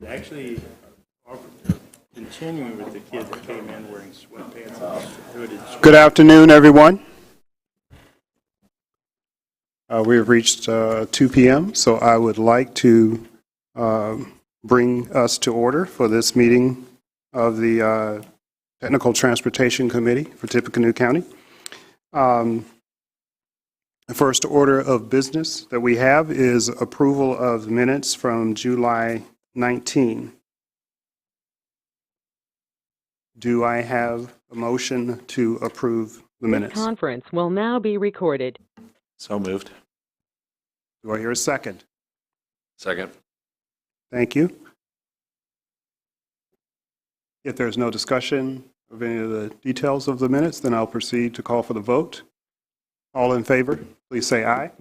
Actually, continuing with the kid that came in wearing sweatpants and hooded. Good afternoon, everyone. We have reached 2 p.m., so I would like to bring us to order for this meeting of the Technical Transportation Committee for Tippecanoe County. The first order of business that we have is approval of minutes from July 19. Do I have a motion to approve the minutes? This conference will now be recorded. So moved. Do I hear a second? Second. Thank you. If there's no discussion of any of the details of the minutes, then I'll proceed to call for the vote. All in favor, please say aye.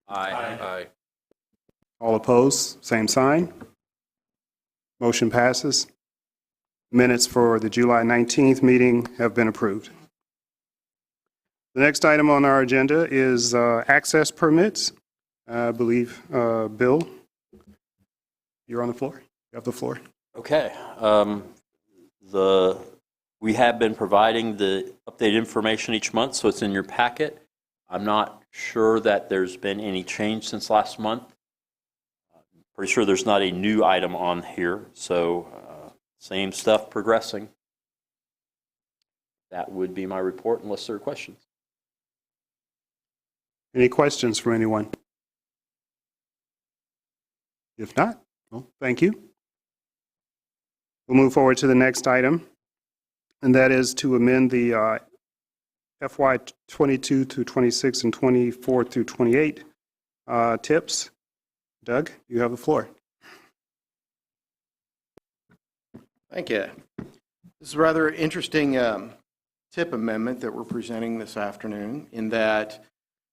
Aye. All opposed, same sign. Motion passes. Minutes for the July 19th meeting have been approved. The next item on our agenda is access permits. I believe, Bill, you're on the floor. You have the floor. Okay. We have been providing the updated information each month, so it's in your packet. I'm not sure that there's been any change since last month. Pretty sure there's not a new item on here, so same stuff progressing. That would be my report unless there are questions. Any questions from anyone? If not, well, thank you. We'll move forward to the next item, and that is to amend the FY 22 through 26 and 24 through 28 tips. Doug, you have the floor. Thank you. This is a rather interesting tip amendment that we're presenting this afternoon, in that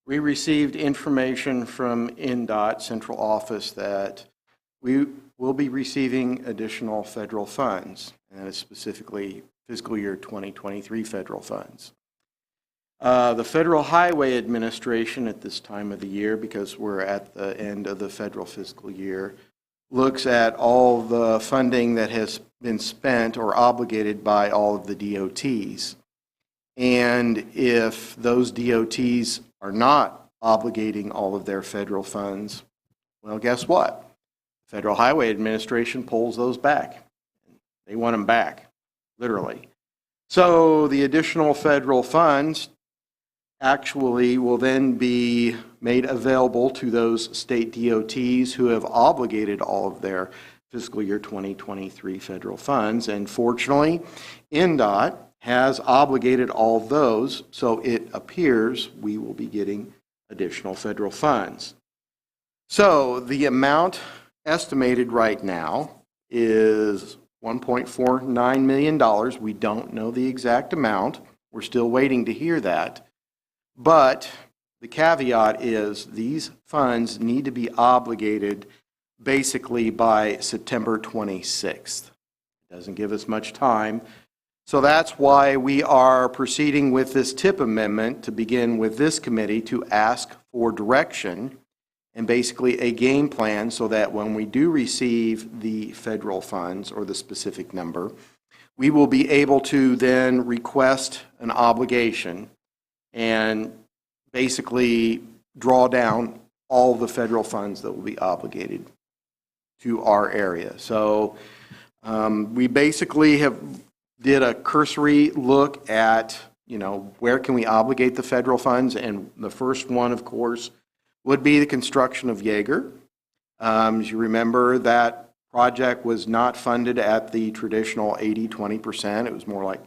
we received information from INDOT Central Office that we will be receiving additional federal funds, and that is specifically fiscal year 2023 federal funds. The Federal Highway Administration at this time of the year, because we're at the end of the federal fiscal year, looks at all the funding that has been spent or obligated by all of the DOTs. And if those DOTs are not obligating all of their federal funds, well, guess what? Federal Highway Administration pulls those back. They want them back, literally. So the additional federal funds actually will then be made available to those state DOTs who have obligated all of their fiscal year 2023 federal funds. And fortunately, INDOT has obligated all those, so it appears we will be getting additional federal funds. So the amount estimated right now is $1.49 million. We don't know the exact amount. We're still waiting to hear that. But the caveat is these funds need to be obligated basically by September 26th. It doesn't give us much time. So that's why we are proceeding with this tip amendment to begin with this committee to ask for direction and basically a game plan so that when we do receive the federal funds or the specific number, we will be able to then request an obligation and basically draw down all the federal funds that will be obligated to our area. So we basically did a cursory look at, where can we obligate the federal funds, and the first one, of course, would be the construction of Yeager. As you remember, that project was not funded at the traditional 80-20%. It was more like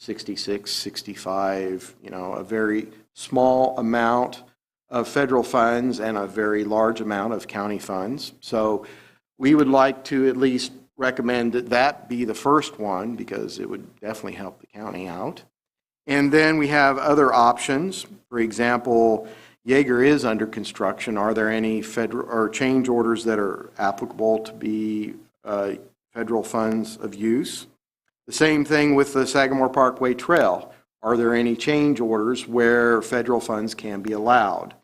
66, 65, a very small amount of federal funds and a very large amount of county funds. So we would like to at least recommend that that be the first one, because it would definitely help the county out. And then we have other options. For example, Yeager is under construction. Are there any federal or change orders that are applicable to be federal funds of use? The same thing with the Sagamore Parkway Trail. Are there any change orders where federal funds can be allowed?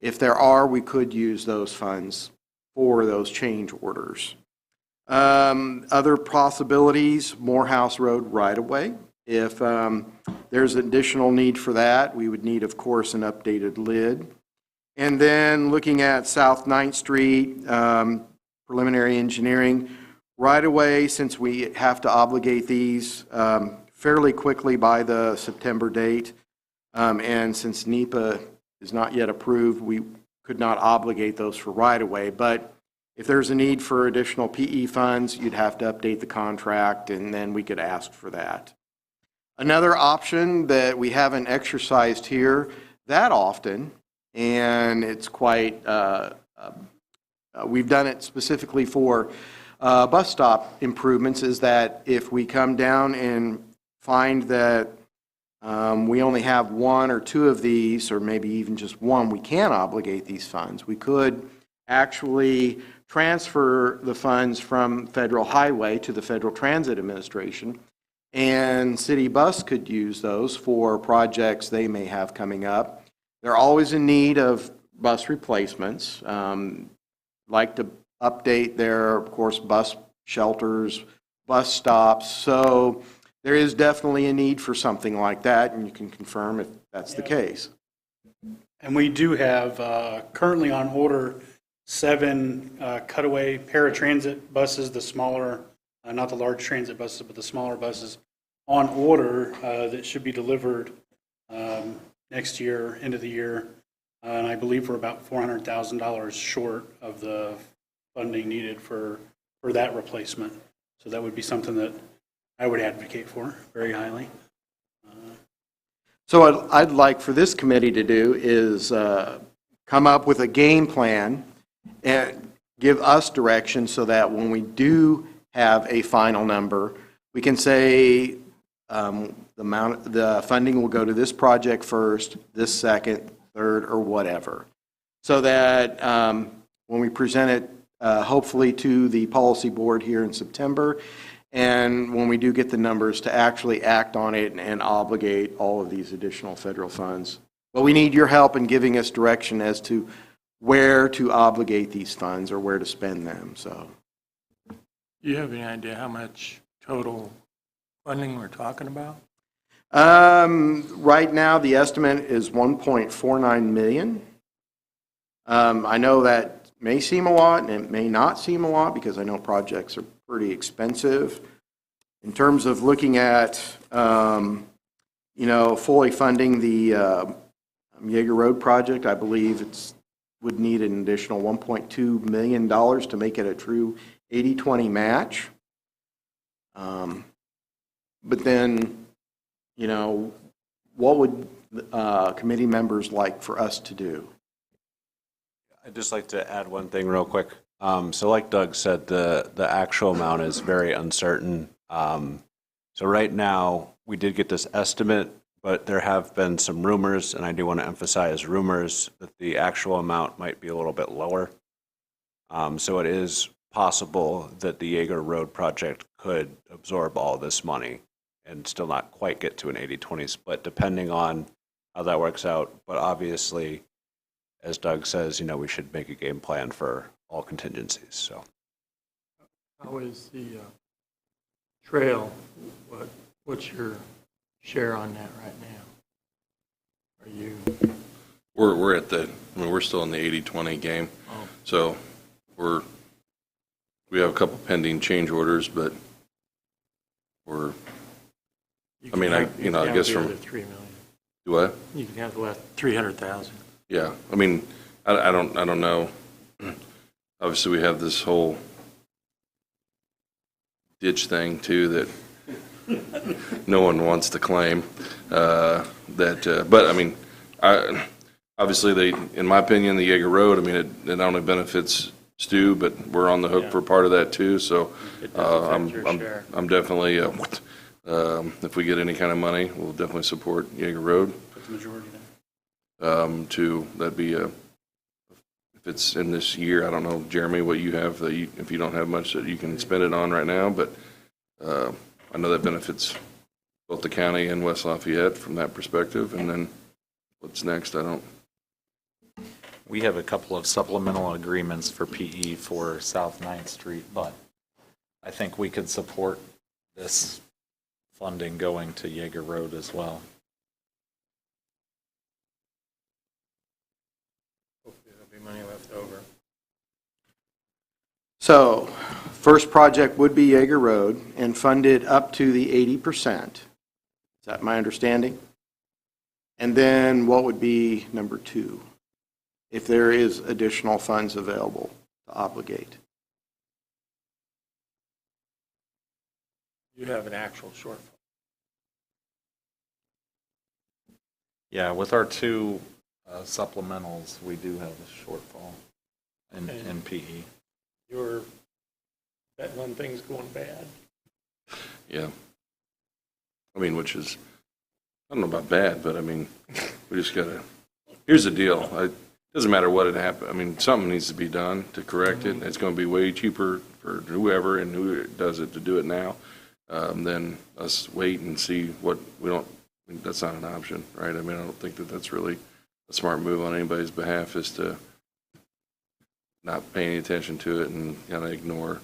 If there are, we could use those funds for those change orders. Other possibilities, Morehouse Road right-of-way. If there's additional need for that, we would need, of course, an updated lid. And then looking at South 9th Street, preliminary engineering, right-of-way, since we have to obligate these fairly quickly by the September date, and since NEPA is not yet approved, we could not obligate those for right-of-way. But if there's a need for additional PE funds, you'd have to update the contract, and then we could ask for that. Another option that we haven't exercised here that often, and it's quite, we've done it specifically for bus stop improvements, is that if we come down and find that we only have one or two of these, or maybe even just one, we can obligate these funds. We could actually transfer the funds from Federal Highway to the Federal Transit Administration, and City Bus could use those for projects they may have coming up. They're always in need of bus replacements, like to update their, of course, bus shelters, bus stops. So there is definitely a need for something like that, and you can confirm if that's the case. And we do have currently on order 7 cutaway paratransit buses, the smaller, not the large transit buses, but the smaller buses on order that should be delivered next year, end of the year. And I believe we're about $400,000 short of the funding needed for that replacement. So that would be something that I would advocate for very highly. So what I'd like for this committee to do is come up with a game plan and give us direction so that when we do have a final number, we can say the funding will go to this project first, this second, third, or whatever. So that when we present it, hopefully to the policy board here in September, and when we do get the numbers, to actually act on it and obligate all of these additional federal funds. But we need your help in giving us direction as to where to obligate these funds or where to spend them. So, Do you have any idea how much total funding we're talking about? right now, the estimate is $1.49 million. I know that may seem a lot, and it may not seem a lot, because I know projects are pretty expensive. In terms of looking at, fully funding the Yeager Road project, I believe it would need an additional $1.2 million to make it a true 80-20 match. But then, what would committee members like for us to do? I'd just like to add one thing real quick. So like Doug said, the actual amount is very uncertain. So right now, we did get this estimate, but there have been some rumors, and I do want to emphasize rumors, that the actual amount might be a little bit lower. So it is possible that the Yeager Road project could absorb all this money and still not quite get to an 80-20 split, depending on how that works out. But obviously, as Doug says, we should make a game plan for all contingencies. So, How is the trail? What's your share on that right now? Are you? We're at we're still in the 80-20 game. Oh. So we have a couple pending change orders, but I guess from 3 million. Do what? You can have the last 300,000. Yeah, I don't know. Obviously, we have this whole ditch thing too that no one wants to claim. But obviously, in my opinion, the Yeager Road. It not only benefits Stu, but we're on the hook for part of that too. So I'm definitely if we get any kind of money, we'll definitely support Yeager Road. Put the majority down. That'd be if it's in this year, I don't know, Jeremy, what you have, if you don't have much that you can spend it on right now, but I know that benefits both the county and West Lafayette from that perspective. And then what's next, I don't. We have a couple of supplemental agreements for PE for South 9th Street, but I think we could support this funding going to Jaeger Road as well. Hopefully there'll be money left over. So, first project would be Jaeger Road and funded up to the 80%. Is that my understanding? And then what would be number 2, if there is additional funds available to obligate? You have an actual shortfall. Yeah, with our two supplementals, we do have a shortfall in PE. You're betting on things going bad. Yeah. I mean, which is, I don't know about bad, but I mean, we just gotta, here's the deal. It doesn't matter what had happened. I mean, something needs to be done to correct it. It's gonna be way cheaper for whoever and who does it to do it now, than us wait and see what, we don't, I mean, that's not an option, right? I mean, I don't think that that's really a smart move on anybody's behalf, is to not pay any attention to it and kind of ignore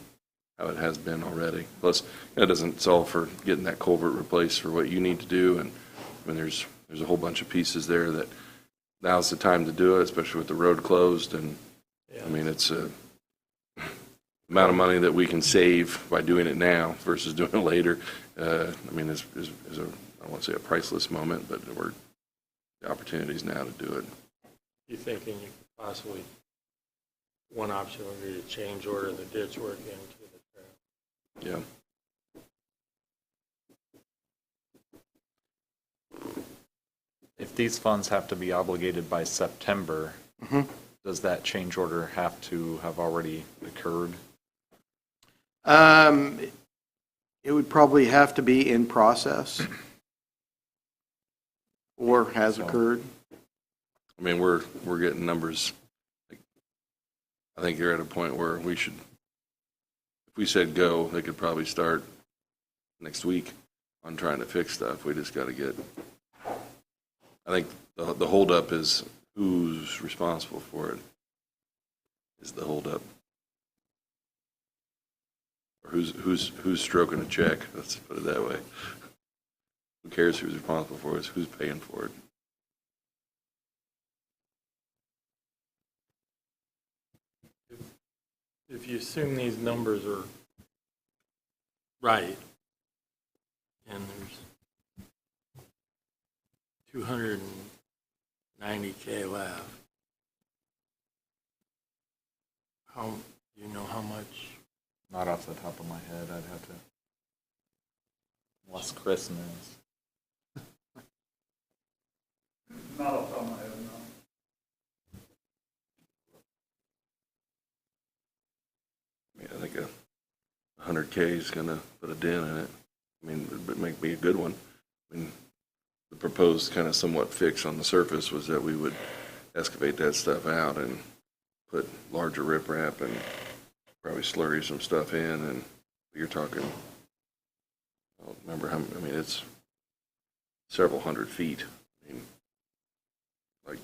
how it has been already. Plus, that doesn't solve for getting that culvert replaced for what you need to do. And I mean, there's a whole bunch of pieces there that now's the time to do it, especially with the road closed. And I mean, it's a amount of money that we can save by doing it now versus doing it later. I mean, is a, I won't say a priceless moment, but the opportunities now to do it. You thinking you could possibly, one option would be to change order the ditch work into the trail? Yeah. If these funds have to be obligated by September, does that change order have to have already occurred? It would probably have to be in process or has occurred. I mean, we're getting numbers. I think you're at a point where we should, if we said go, they could probably start next week on trying to fix stuff. We just got to get, I think the holdup is who's responsible for it is the holdup. Or who's stroking a check, let's put it that way. Who cares who's responsible for it? It's who's paying for it. If you assume these numbers are right, and there's $290K left, how, do you know how much? Not off the top of my head, I'd have to, unless Chris knows. Not off the top of my head, no. I mean, I think 100K is going to put a dent in it. I mean, it might be a good one. I mean, the proposed kind of somewhat fix on the surface was that we would excavate that stuff out and put larger riprap and probably slurry some stuff in. And you're talking, I don't remember how, I mean, it's several hundred feet. I mean, like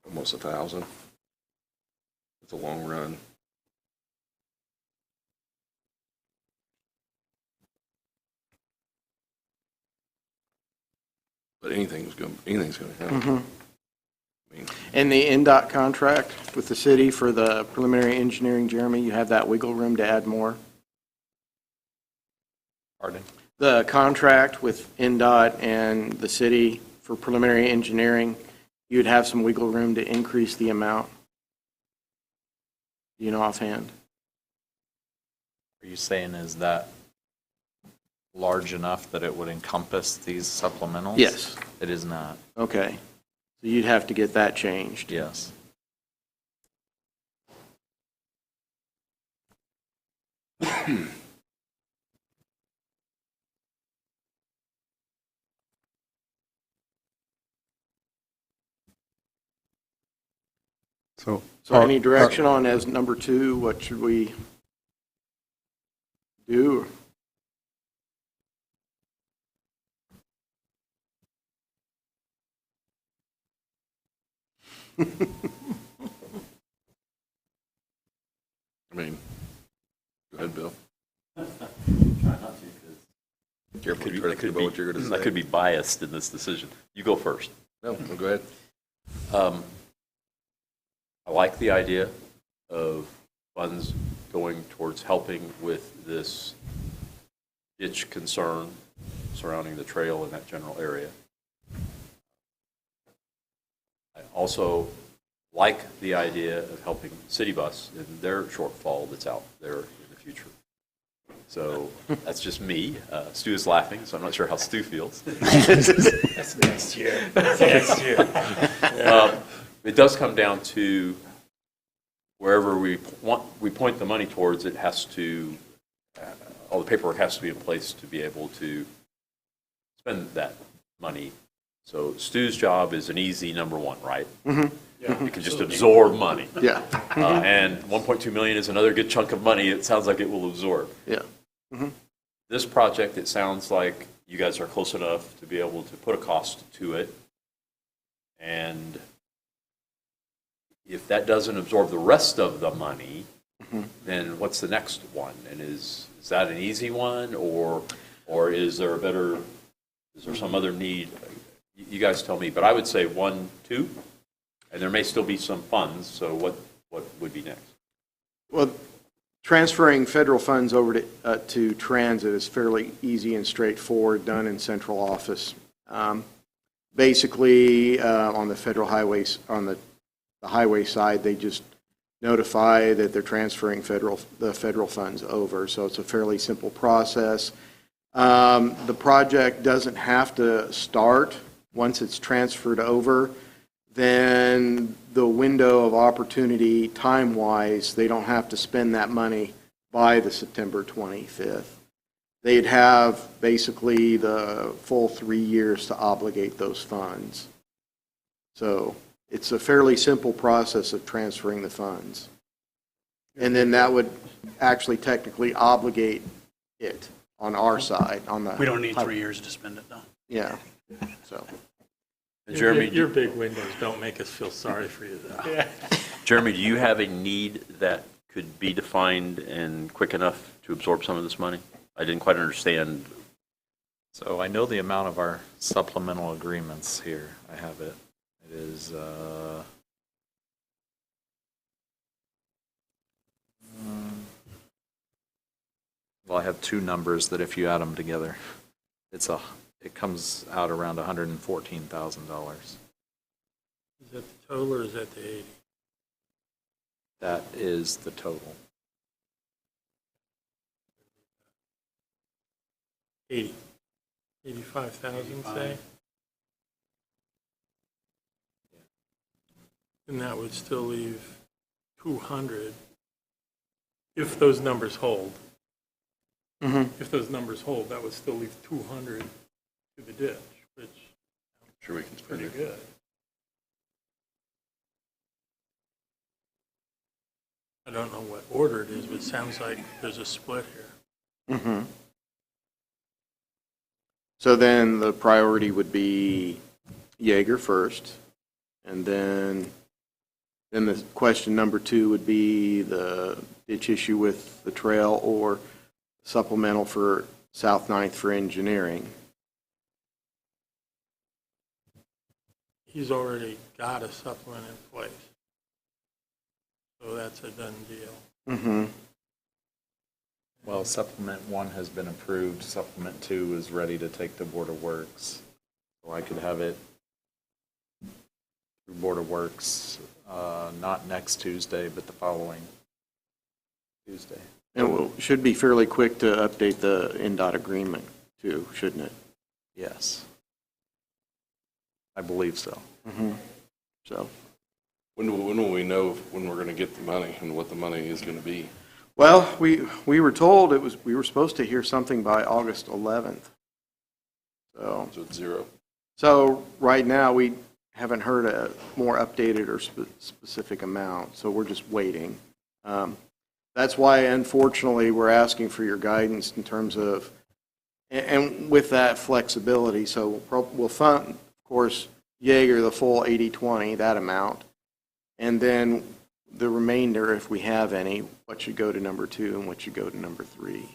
almost 1,000. It's a long run. But anything's going to happen. I mean, And the NDOT contract with the city for the preliminary engineering, Jeremy, you have that wiggle room to add more? Pardon? The contract with NDOT and the city for preliminary engineering, you'd have some wiggle room to increase the amount? Do you know offhand? Are you saying is that large enough that it would encompass these supplementals? Yes. It is not, Okay. So you'd have to get that changed. yes. So, So any direction on as number 2, what should we do? I mean, ahead, Bill. Try not to, because Careful, try to think about what you're going to I say. could be biased in this decision. You go first. No, go ahead. I like the idea of funds going towards helping with this ditch concern surrounding the trail in that general area. I also like the idea of helping City Bus in their shortfall that's out there in the future. So that's just me. Stu is laughing, so I'm not sure how Stu feels. That's next year. Next year. It does come down to wherever we point the money towards, it has to, all the paperwork has to be in place to be able to spend that money. So Stu's job is an easy number one, right? Mm-hmm. You can just absorb money. Yeah. And 1.2 million is another good chunk of money it sounds like it will absorb. Yeah. Mm-hmm. This project, it sounds like you guys are close enough to be able to put a cost to it. And if that doesn't absorb the rest of the money, then what's the next one? And is that an easy one, or is there some other need? You guys tell me, but I would say 1, 2, and there may still be some funds, so what would be next? Well, transferring federal funds over to transit is fairly easy and straightforward, done in central office. Basically, on the federal highways, on the highway side, they just notify that they're transferring the federal funds over. So it's a fairly simple process. The project doesn't have to start once it's transferred over. Then the window of opportunity, time-wise, they don't have to spend that money by the September 25th. They'd have basically the full 3 years to obligate those funds. So it's a fairly simple process of transferring the funds. And then that would actually technically obligate it on our side. We don't need 3 years to spend it, though. Yeah, so. Jeremy, Your big windows don't make us feel sorry for you, though. Jeremy, do you have a need that could be defined and quick enough to absorb some of this money? I didn't quite understand. So I know the amount of our supplemental agreements here. I have it. It is, well, I have two numbers that if you add them together, it comes out around $114,000. Is that the total or is that the 80? That is the total. 80. 85,000, say? And that would still leave 200 if those numbers hold. If those numbers hold, that would still leave 200 to the ditch, which Sure we can is spend pretty it. good. I don't know what order it is, but it sounds like there's a split here. Mm-hmm. So then the priority would be Jaeger first, and then the question number 2 would be the ditch issue with the trail or supplemental for South 9th for engineering. He's already got a supplement in place. So that's a done deal. Mm-hmm. Well, supplement 1 has been approved. Supplement 2 is ready to take to Board of Works. So I could have it through Board of Works, not next Tuesday, but the following Tuesday. And it should be fairly quick to update the NDOT agreement too, shouldn't it? Yes. I believe so. Mm-hmm. So, When will we know when we're going to get the money and what the money is going to be? well, we were told we were supposed to hear something by August 11th. So it's 0. So right now, we haven't heard a more updated or specific amount, so we're just waiting. That's why, unfortunately, we're asking for your guidance in terms of, and with that flexibility, so we'll fund, of course, Jaeger, the full 80/20, that amount, and then the remainder, if we have any, what should go to number 2 and what should go to number 3.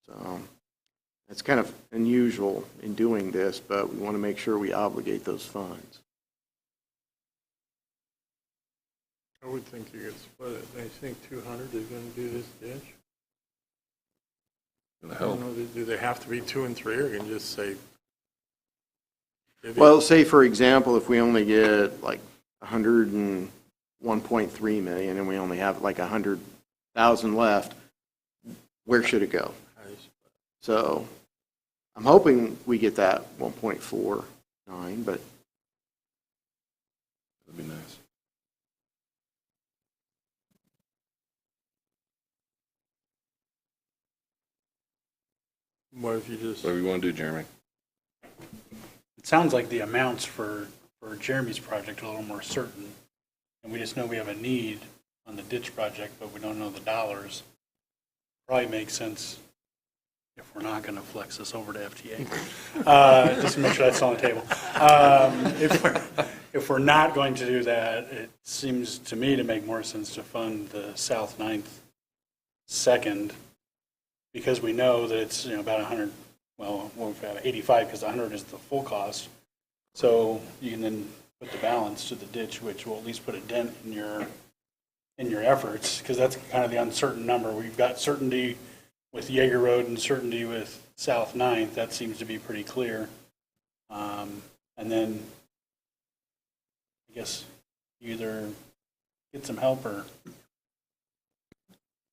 So it's kind of unusual in doing this, but we want to make sure we obligate those funds. I would think you could split it. I think 200 is going to do this ditch. Gonna I help. don't know, do they have to be 2 and 3, or you can just say? Well, say for example, if we only get like 101.3 million and we only have like 100,000 left, where should it go? So I'm hoping we get that 1.49, but That'd be nice. What if you just, What do you want to do, Jeremy? It sounds like the amounts for Jeremy's project are a little more certain, and we just know we have a need on the ditch project, but we don't know the dollars. Probably makes sense if we're not going to flex this over to FTA. Just to make sure that's on the table. If we're not going to do that, it seems to me to make more sense to fund the South 9th second, because we know that it's about 100. Well, we've got 85 because 100 is the full cost. So you can then put the balance to the ditch, which will at least put a dent in your efforts, because that's kind of the uncertain number. We've got certainty with Yeager Road and certainty with South 9th. That seems to be pretty clear. And then I guess you either get some help or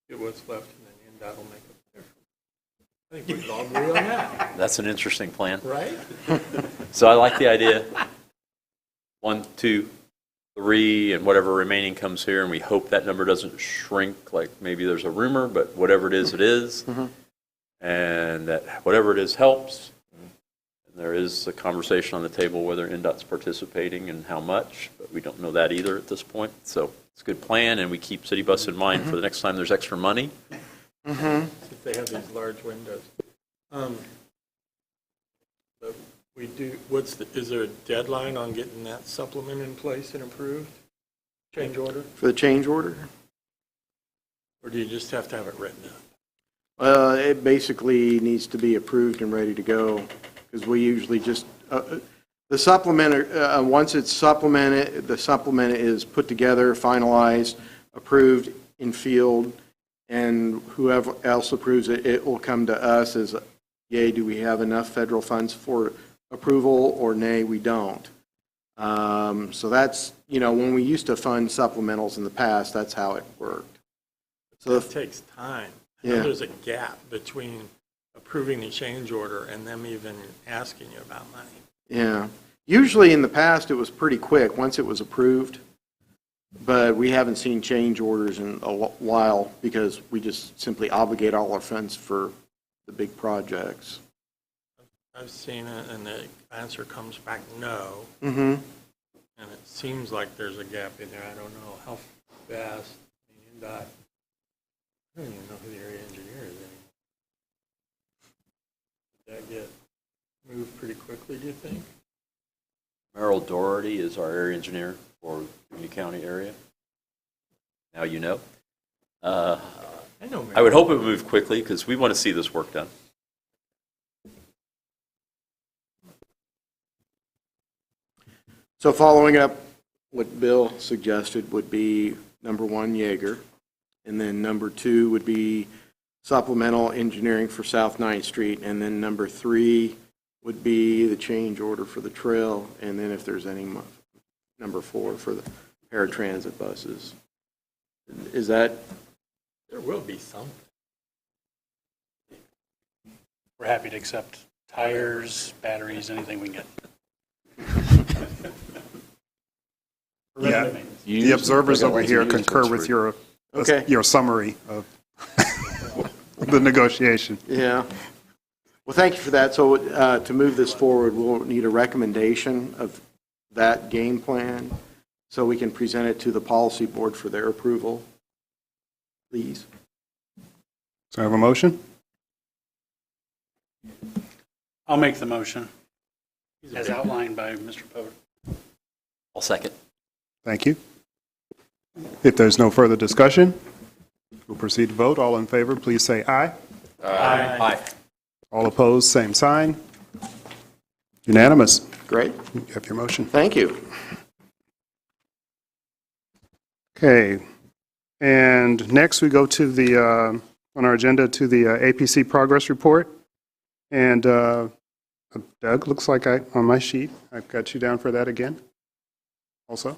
get what's left, and then NDOT will make a difference. I think we can all agree on that, That's an interesting plan. right? So I like the idea. 1, 2, 3, and whatever remaining comes here, and we hope that number doesn't shrink, like maybe there's a rumor, but whatever it is, it is. And that whatever it is helps. And there is a conversation on the table whether NDOT's participating and how much, but we don't know that either at this point. So it's a good plan, and we keep City Bus in mind for the next time there's extra money. If they have these large windows. But we do, is there a deadline on getting that supplement in place and approved? Change order? for the change order, Or do you just have to have it written up? it basically needs to be approved and ready to go, because we usually just, the supplement, once it's supplemented, the supplement is put together, finalized, approved in field, and whoever else approves it, it will come to us as, yay, do we have enough federal funds for approval, or nay, we don't. So that's, when we used to fund supplementals in the past, that's how it worked. So It takes time. I know Yeah. there's a gap between approving the change order and them even asking you about money. yeah, usually in the past, it was pretty quick, once it was approved, but we haven't seen change orders in a while, because we just simply obligate all our funds for the big projects. I've seen it, and the answer comes back no, Mm-hmm. and it seems like there's a gap in there. I don't know how fast. NDOT, I don't even know who the area engineer is anymore. Did that get moved pretty quickly, do you think? Merrill Doherty is our area engineer for the Union County area. Now you know. I know. I would hope it would move quickly because we want to see this work done. So following up, what Bill suggested would be number 1, Yeager, and then number 2 would be supplemental engineering for South 9th Street, and then number 3 would be the change order for the trail, and then if there's any, number 4 for the paratransit buses. Is that, There will be something. we're happy to accept tires, batteries, anything we can get. Yeah, the observers over here concur with your Okay. your summary of the negotiation. yeah. Well, thank you for that. So to move this forward, we'll need a recommendation of that game plan so we can present it to the policy board for their approval. Please. So I have a motion? I'll make the motion, as outlined by Mr. Poe. I'll second. Thank you. If there's no further discussion, we'll proceed to vote. All in favor, please say aye. Aye. All opposed, same sign. Unanimous. Great. You have your motion. Thank you. Okay. And next we go to the, on our agenda, to the APC progress report. And Doug, looks like on my sheet, I've got you down for that again also.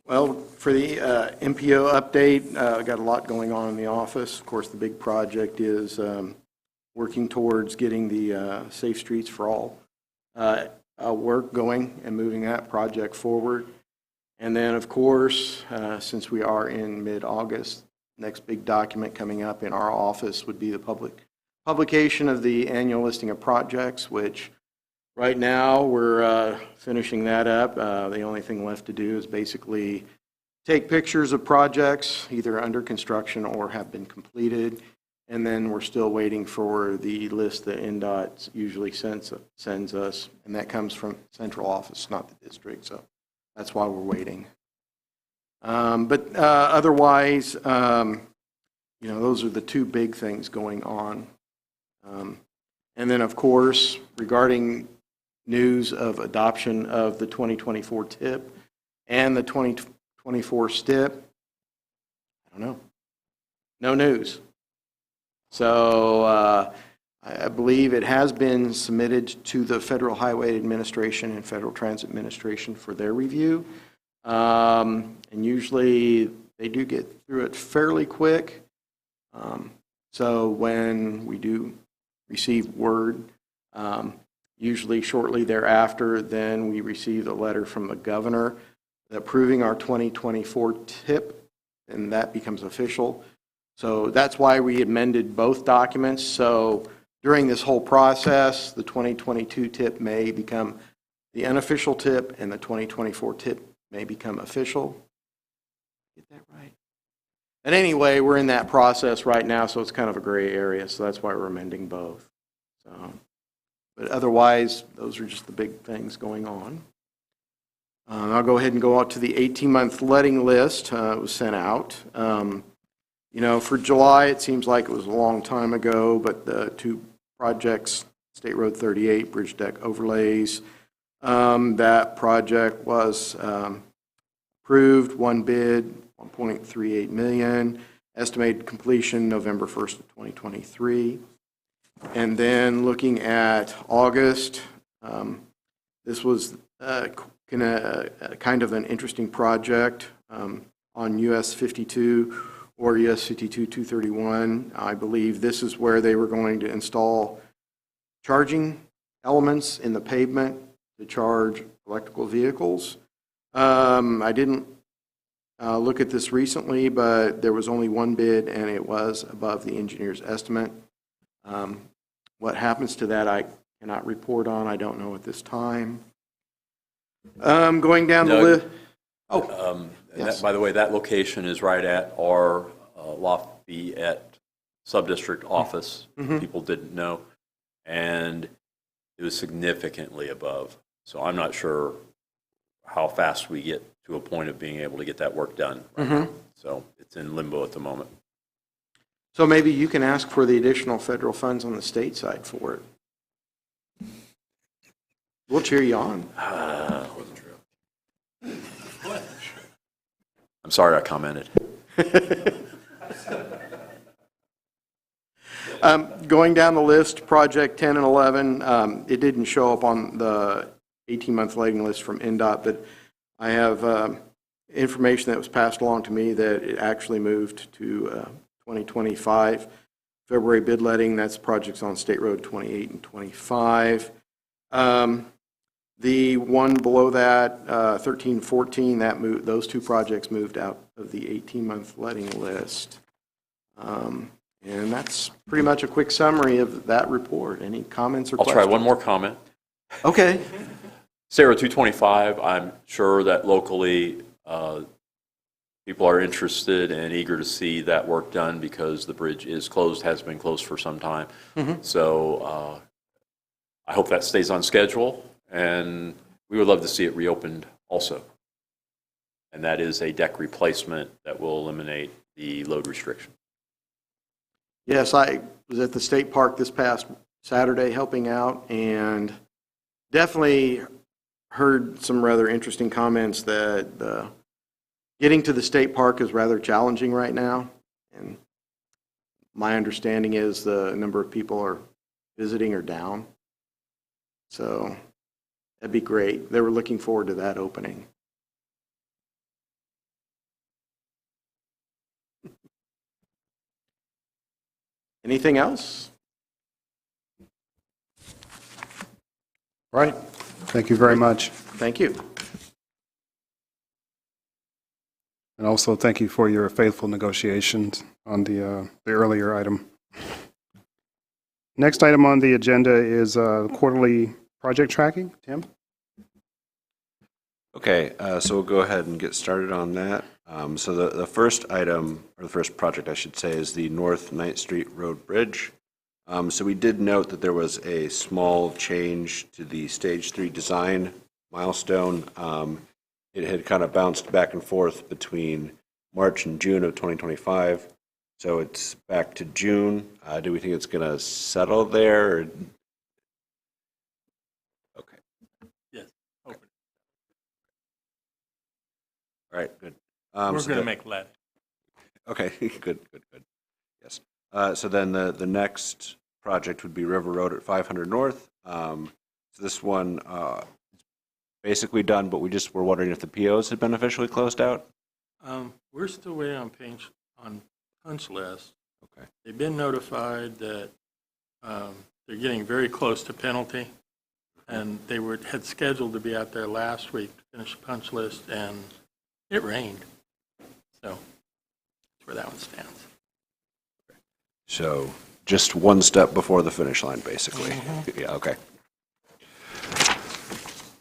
Well, for the MPO update, got a lot going on in the office. Of course, the big project is working towards getting the Safe Streets for All work going and moving that project forward. And then, of course, since we are in mid-August, next big document coming up in our office would be the publication of the annual listing of projects, which right now we're finishing that up. The only thing left to do is basically take pictures of projects either under construction or have been completed. And then we're still waiting for the list that NDOT usually sends us, and that comes from central office, not the district, so that's why we're waiting. But otherwise, those are the two big things going on. And then, of course, regarding news of adoption of the 2024 TIP and the 2024 STIP, I don't know. No news. So I believe it has been submitted to the Federal Highway Administration and Federal Transit Administration for their review. And usually they do get through it fairly quick. So when we do receive word, usually shortly thereafter, then we receive a letter from the governor approving our 2024 TIP, and that becomes official. So that's why we amended both documents. So during this whole process, the 2022 TIP may become the unofficial TIP, and the 2024 TIP may become official. Get that right? And anyway, we're in that process right now, so it's kind of a gray area. So that's why we're amending both. So, but otherwise, those are just the big things going on. I'll go ahead and go out to the 18-month letting list. It was sent out. For July, it seems like it was a long time ago, but the two projects, State Road 38, bridge deck overlays, that project was approved, one bid, $1.38 million, estimated completion November 1st of 2023. And then looking at August, this was kind of an interesting project on US 52 or US 52-231. I believe this is where they were going to install charging elements in the pavement to charge electrical vehicles. I didn't look at this recently, but there was only one bid, and it was above the engineer's estimate. What happens to that, I cannot report on. I don't know at this time. Going down the list. Yes. By the way, that location is right at our Lafayette subdistrict office. People didn't know. And it was significantly above. So I'm not sure how fast we get to a point of being able to get that work done. So it's in limbo at the moment. So maybe you can ask for the additional federal funds on the state side for it. We'll cheer you on. I'm sorry I commented. Going down the list, Project 10 and 11, it didn't show up on the 18-month waiting list from NDOT, but I have information that was passed along to me that it actually moved to 2025. February bid letting, that's projects on State Road 28 and 25. The one below that, 13, 14, that moved, those two projects moved out of the 18-month letting list. And that's pretty much a quick summary of that report. Any comments or questions? I'll try one more comment. Okay. State Road 225, I'm sure that locally people are interested and eager to see that work done because the bridge is closed, has been closed for some time. So I hope that stays on schedule, and we would love to see it reopened also. And that is a deck replacement that will eliminate the load restriction. Yes, I was at the state park this past Saturday helping out, and definitely heard some rather interesting comments that getting to the state park is rather challenging right now. And my understanding is the number of people are visiting are down. So that'd be great. They were looking forward to that opening. Anything else? Right. Thank you very much. Thank you. And also thank you for your faithful negotiations on the earlier item. Next item on the agenda is quarterly project tracking. Tim? Okay, so we'll go ahead and get started on that. So the first item, or the first project I should say, is the North 9th Street Road Bridge. So we did note that there was a small change to the Stage 3 design milestone. It had kind of bounced back and forth between March and June of 2025. So it's back to June. Do we think it's going to settle there? Or? Okay. Yes, open. All right, good. We're so going to make lead. Okay, good. Yes. So then the next project would be River Road at 500 North. So this one basically done, but we just were wondering if the POs had been officially closed out. We're still waiting on punch list. Okay. They've been notified that they're getting very close to penalty, and they had scheduled to be out there last week to finish the punch list, and it rained. So that's where that one stands. So just one step before the finish line, basically. Yeah, okay.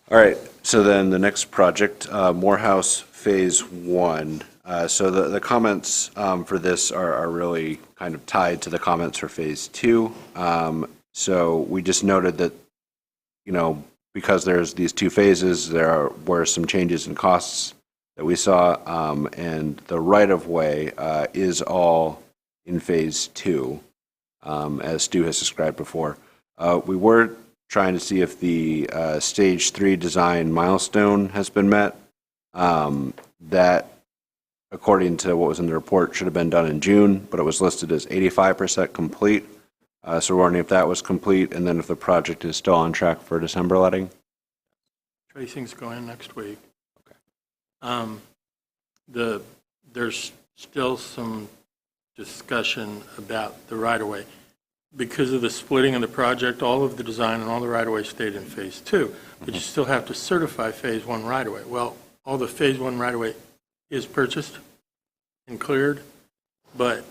All right, so then the next project, Morehouse Phase 1. So the comments for this are really kind of tied to the comments for Phase 2. So we just noted that, because there's these two phases, there were some changes in costs that we saw, and the right-of-way is all in Phase 2, as Stu has described before. We were trying to see if the Stage 3 design milestone has been met. That, according to what was in the report, should have been done in June, but it was listed as 85% complete. So we're wondering if that was complete, and then if the project is still on track for December letting. Tracing's going next week. Okay. There's still some discussion about the right-of-way. Because of the splitting of the project, all of the design and all the right-of-way stayed in Phase 2, but you still have to certify Phase 1 right-of-way. Well, all the Phase 1 right-of-way is purchased and cleared, but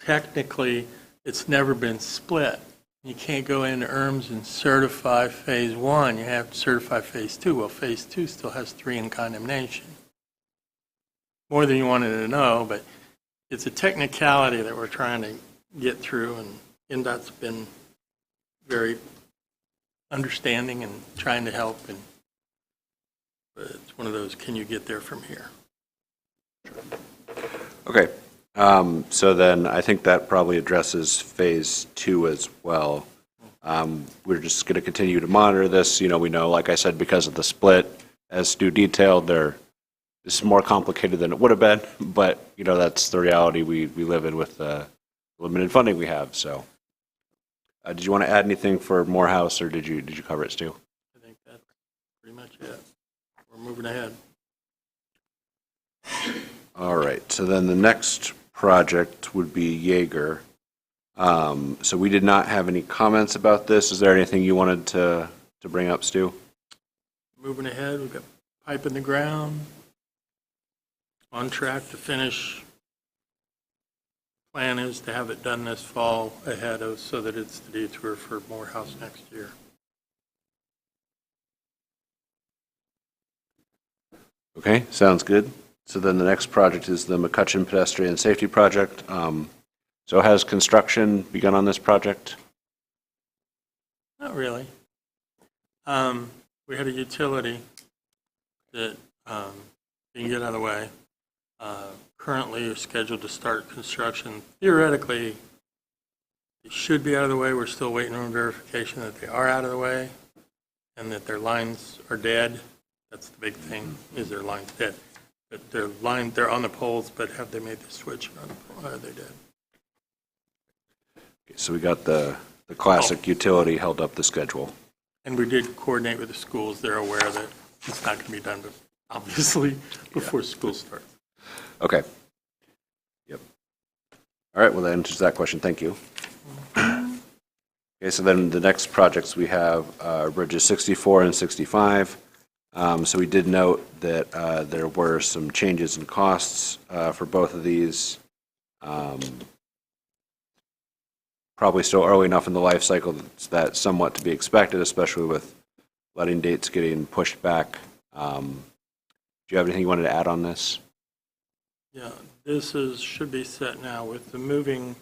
technically, it's never been split. You can't go into ERMS and certify Phase 1. You have to certify Phase 2. Well, Phase 2 still has 3 in condemnation. More than you wanted to know, but it's a technicality that we're trying to get through, and NDOT's been very understanding and trying to help, but it's one of those, can you get there from here? Okay. So then I think that probably addresses Phase 2 as well. We're just going to continue to monitor this. We know, like I said, because of the split, as Stu detailed, this is more complicated than it would have been, but, that's the reality we live in with the limited funding we have. So did you want to add anything for Morehouse, or did you cover it, Stu? I think that's pretty much it. We're moving ahead. All right, so then the next project would be Jaeger. So we did not have any comments about this. Is there anything you wanted to bring up, Stu? Moving ahead, we've got pipe in the ground, on track to finish. Plan is to have it done this fall ahead of, so that it's the detour for Morehouse next year. Okay, sounds good. So then the next project is the McCutcheon Pedestrian Safety Project. So has construction begun on this project? Not really. We had a utility that didn't get out of the way. Currently is scheduled to start construction. Theoretically, it should be out of the way. We're still waiting on verification that they are out of the way and that their lines are dead. That's the big thing, is their line's dead. But they're on the poles, but have they made the switch? Are they dead? So we got the classic utility held up the schedule. And we did coordinate with the schools. They're aware that it's not going to be done, but obviously, before school starts. Okay. Yep. All right, well, that answers that question. Thank you. Okay, so then the next projects we have bridges 64 and 65. So we did note that there were some changes in costs for both of these. Probably still early enough in the life cycle that's somewhat to be expected, especially with letting dates getting pushed back. Do you have anything you wanted to add on this? Yeah, this should be set now with the moving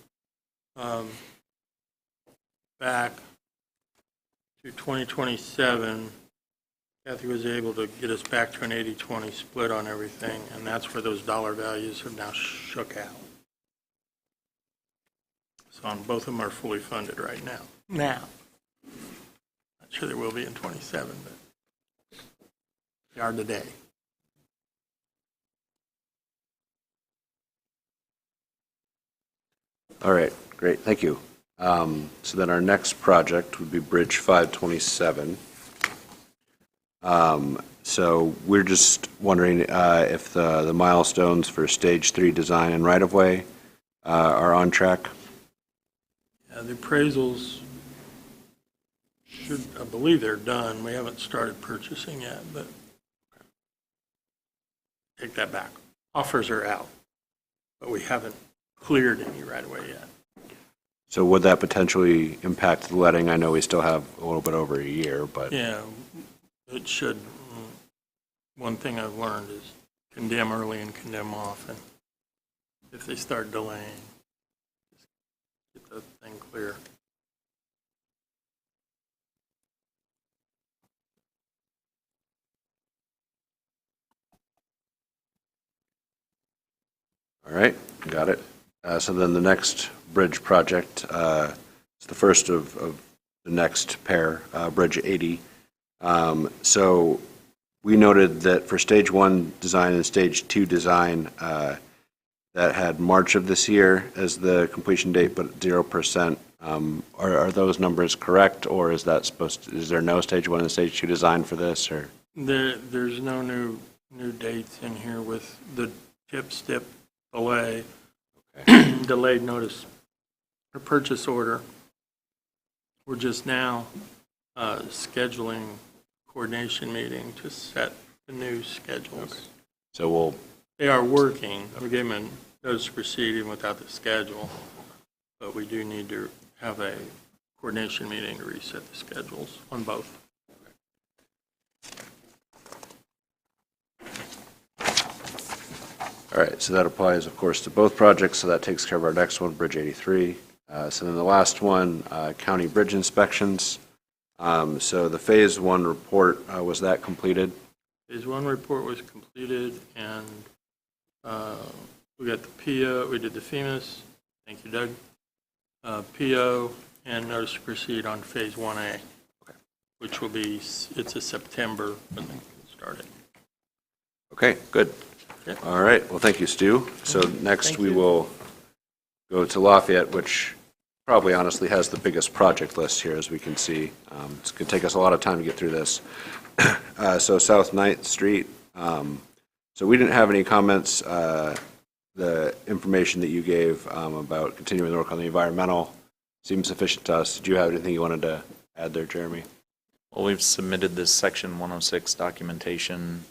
back to 2027. Kathy was able to get us back to an 80-20 split on everything, and that's where those dollar values have now shook out. So on both of them are fully funded right now. Not sure there will be in 27, but they are today. All right, great, thank you. So then our next project would be Bridge 527. So we're just wondering if the milestones for Stage 3 design and right-of-way are on track. Yeah, the appraisals I believe they're done. We haven't started purchasing yet, but take that back. Offers are out, but we haven't cleared any right-of-way yet. So would that potentially impact the letting? I know we still have a little bit over a year, but. Yeah, it should. One thing I've learned is condemn early and condemn often. If they start delaying, just get the thing clear. All right, got it. So then the next bridge project is the first of the next pair, Bridge 80. So we noted that for Stage 1 design and Stage 2 design, that had March of this year as the completion date, but 0%. Are those numbers correct, or is there no Stage 1 and Stage 2 design for this, or? There's no new dates in here with the tip-step delay, delayed notice or purchase order. We're just now scheduling coordination meeting to set the new schedules. Okay. So They are working. We gave them a notice to proceed even without the schedule, but we do need to have a coordination meeting to reset the schedules on both. All right, so that applies, of course, to both projects, so that takes care of our next one, Bridge 83. So then the last one, county bridge inspections. So the Phase 1 report, was that completed? Phase 1 report was completed, and we got the PO, we did the FEMAS, thank you, Doug, PO, and notice to proceed on Phase 1A, which will be, it's a September when they start it. Okay, good. Okay. All right, well, thank you, Stu. So next Thank we you. will go to Lafayette, which probably honestly has the biggest project list here, as we can see. It's going to take us a lot of time to get through this. So South 9th Street. So we didn't have any comments. The information that you gave about continuing the work on the environmental seems sufficient to us. Did you have anything you wanted to add there, Jeremy? Well, we've submitted this Section 106 documentation,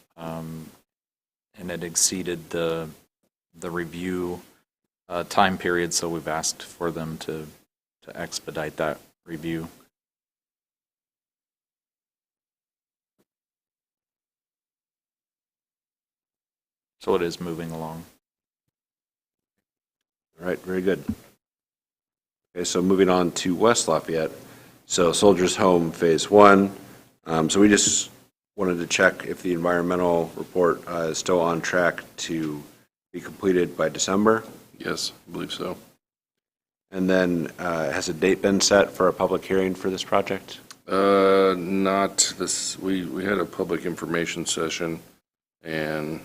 and it exceeded the review time period, so we've asked for them to expedite that review. So it is moving along. All right, very good. Okay, so moving on to West Lafayette. So Soldiers Home Phase 1. So we just wanted to check if the environmental report is still on track to be completed by December. Yes, I believe so. And then has a date been set for a public hearing for this project? Not this, we had a public information session, and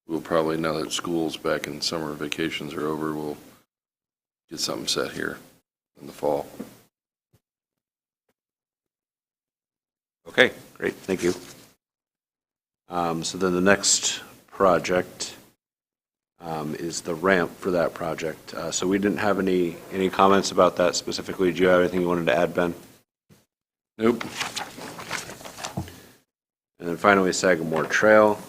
we'll probably, now that school's back and summer vacations are over, we'll get something set here in the fall. Okay, great, thank you. So then the next project is the ramp for that project. So we didn't have any comments about that specifically. Do you have anything you wanted to add, Ben? Nope. And then finally, Sagamore Trail.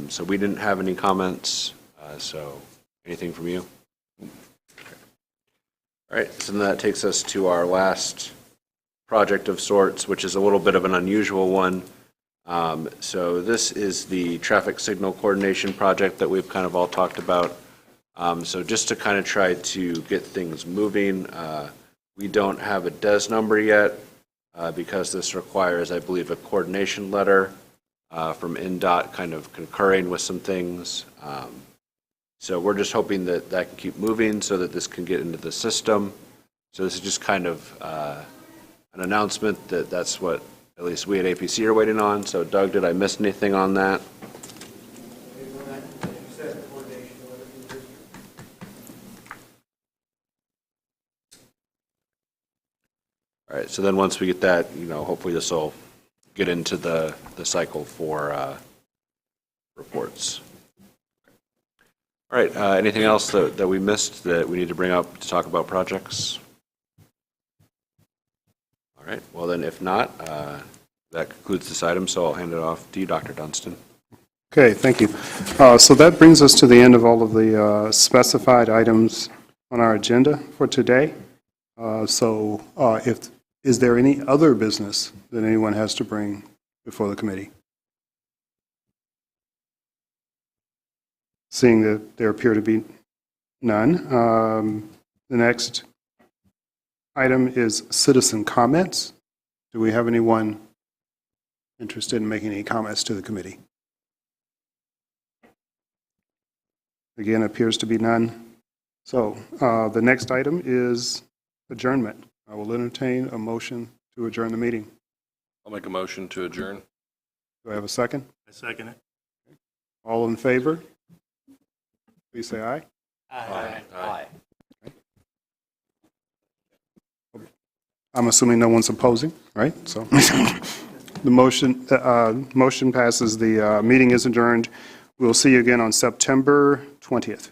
So we didn't have any comments. So anything from you? All right, so then that takes us to our last project of sorts, which is a little bit of an unusual one. So this is the traffic signal coordination project that we've kind of all talked about. So just to kind of try to get things moving, we don't have a DES number yet because this requires, I believe, a coordination letter from NDOT kind of concurring with some things. So we're just hoping that that can keep moving so that this can get into the system. So this is just kind of an announcement that that's what at least we at APC are waiting on. So Doug, did I miss anything on that? All right, so then once we get that, hopefully this will get into the cycle for reports. All right, anything else that we missed that we need to bring up to talk about projects? All right, well then if not, that concludes this item, so I'll hand it off to you, Dr. Dunstan. Okay, thank you. So that brings us to the end of all of the specified items on our agenda for today. Is there any other business that anyone has to bring before the committee? Seeing that there appear to be none, the next item is citizen comments. Do we have anyone interested in making any comments to the committee? Again, appears to be none. So the next item is adjournment. I will entertain a motion to adjourn the meeting. I'll make a motion to adjourn. Do I have a second? I second it. All in favor? Please say aye. Aye. I'm assuming no one's opposing, right? So the motion passes. The meeting is adjourned. We'll see you again on September 20th.